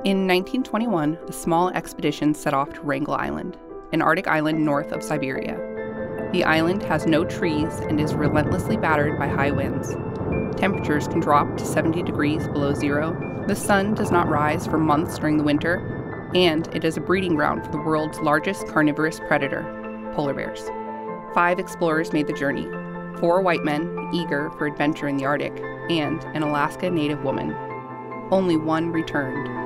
In 1921, a small expedition set off to Wrangel Island, an Arctic island north of Siberia. The island has no trees and is relentlessly battered by high winds. Temperatures can drop to 70 degrees below zero. The sun does not rise for months during the winter, and it is a breeding ground for the world's largest carnivorous predator, polar bears. 5 explorers made the journey, 4 white men eager for adventure in the Arctic, and an Alaska Native woman. Only one returned.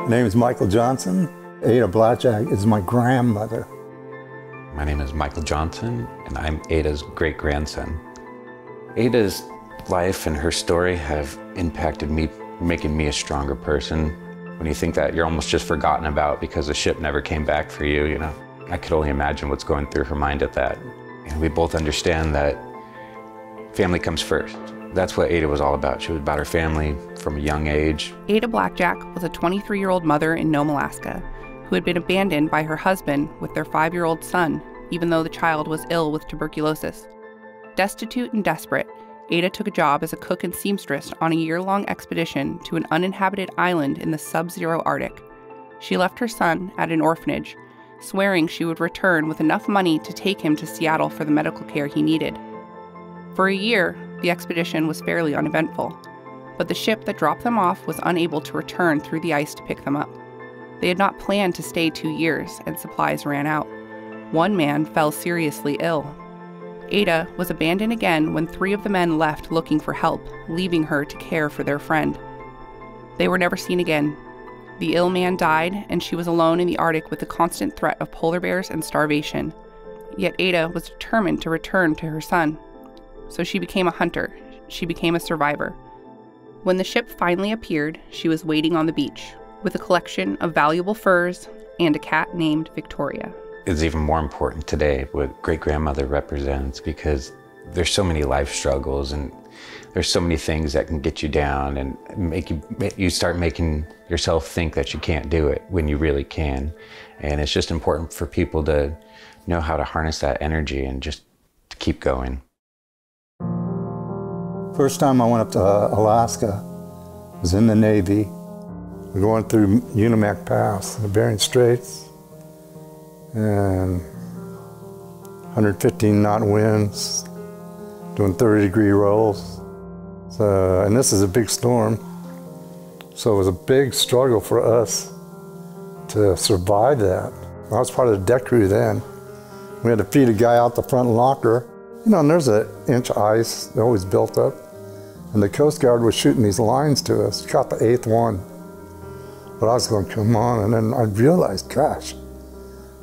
My name is Michael Johnson. Ada Blackjack is my grandmother. My name is Michael Johnson, and I'm Ada's great-grandson. Ada's life and her story have impacted me, making me a stronger person. When you think that you're almost just forgotten about because the ship never came back for you, you know, I could only imagine what's going through her mind at that. And we both understand that family comes first. That's what Ada was all about. She was about her family from a young age. Ada Blackjack was a 23-year-old mother in Nome, Alaska, who had been abandoned by her husband with their 5-year-old son, even though the child was ill with tuberculosis. Destitute and desperate, Ada took a job as a cook and seamstress on a year-long expedition to an uninhabited island in the sub-zero Arctic. She left her son at an orphanage, swearing she would return with enough money to take him to Seattle for the medical care he needed. For a year, the expedition was fairly uneventful, but the ship that dropped them off was unable to return through the ice to pick them up. They had not planned to stay 2 years, and supplies ran out. One man fell seriously ill. Ada was abandoned again when 3 of the men left looking for help, leaving her to care for their friend. They were never seen again. The ill man died, and she was alone in the Arctic with the constant threat of polar bears and starvation. Yet Ada was determined to return to her son. So she became a hunter. She became a survivor. When the ship finally appeared, she was waiting on the beach with a collection of valuable furs and a cat named Victoria. It's even more important today what great-grandmother represents, because there's so many life struggles and there's so many things that can get you down and make you start making yourself think that you can't do it when you really can. And it's just important for people to know how to harness that energy and just to keep going. First time I went up to Alaska was in the Navy. We're going through Inupiaq Pass, the Bering Straits, and 115 knot winds, doing 30-degree rolls. So, and this is a big storm, so it was a big struggle for us to survive that. I was part of the deck crew then. We had to feed a guy out the front locker. You know, and there's an inch of ice that always built up. And the Coast Guard was shooting these lines to us, caught the 8th one. But I was going, come on, and then I realized, gosh,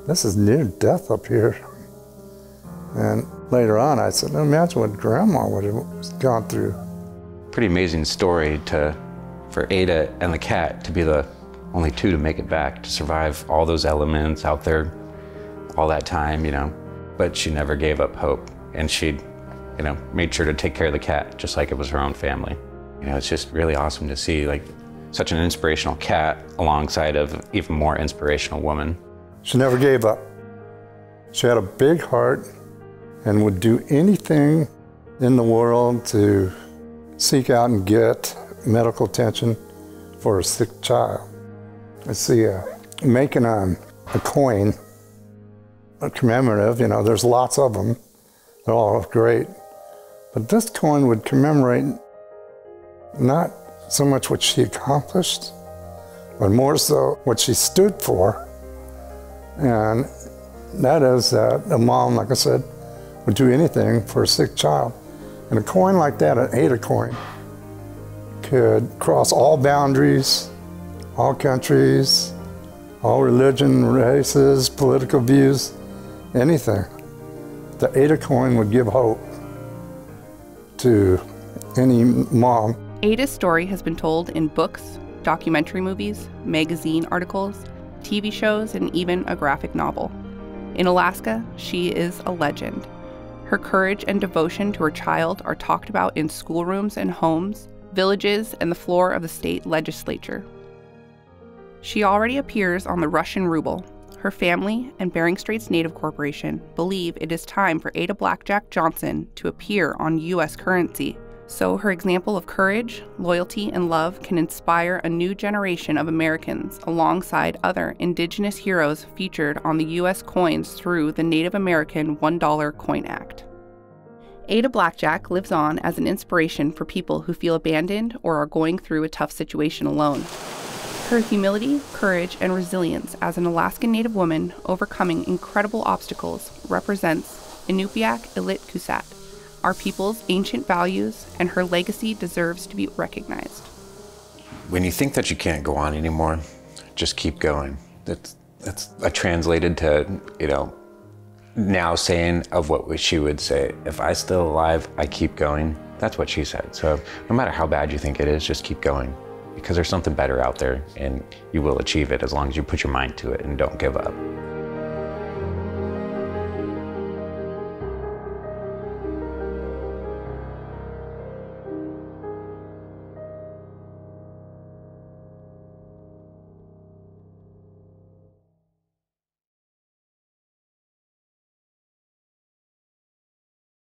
this is near death up here. And later on, I said, imagine what Grandma would have gone through. Pretty amazing story for Ada and the cat to be the only 2 to make it back, to survive all those elements out there all that time, you know. But she never gave up hope, and she, you know, made sure to take care of the cat just like it was her own family. You know, it's just really awesome to see like such an inspirational cat alongside of an even more inspirational woman. She never gave up. She had a big heart and would do anything in the world to seek out and get medical attention for a sick child. Let's see, making a coin, a commemorative, you know, there's lots of them. They're all great. But this coin would commemorate not so much what she accomplished, but more so what she stood for. And that is that a mom, like I said, would do anything for a sick child. And a coin like that, an Ada coin, could cross all boundaries, all countries, all religion, races, political views, anything. The Ada coin would give hope to any mom. Ada's story has been told in books, documentary movies, magazine articles, TV shows, and even a graphic novel. In Alaska, she is a legend. Her courage and devotion to her child are talked about in schoolrooms and homes, villages, and the floor of the state legislature. She already appears on the Russian ruble. Her family and Bering Straits Native Corporation believe it is time for Ada Blackjack Johnson to appear on U.S. currency, So her example of courage, loyalty, and love can inspire a new generation of Americans alongside other Indigenous heroes featured on the U.S. coins through the Native American $1 Coin Act. Ada Blackjack lives on as an inspiration for people who feel abandoned or are going through a tough situation alone. Her humility, courage, and resilience as an Alaskan Native woman overcoming incredible obstacles represents Inupiaq Ilitkuzat, our people's ancient values, and her legacy deserves to be recognized. When you think that you can't go on anymore, just keep going. That's translated to, now saying of what she would say. If I'm still alive, I keep going. That's what she said. So no matter how bad you think it is, just keep going, because there's something better out there and you will achieve it as long as you put your mind to it and don't give up.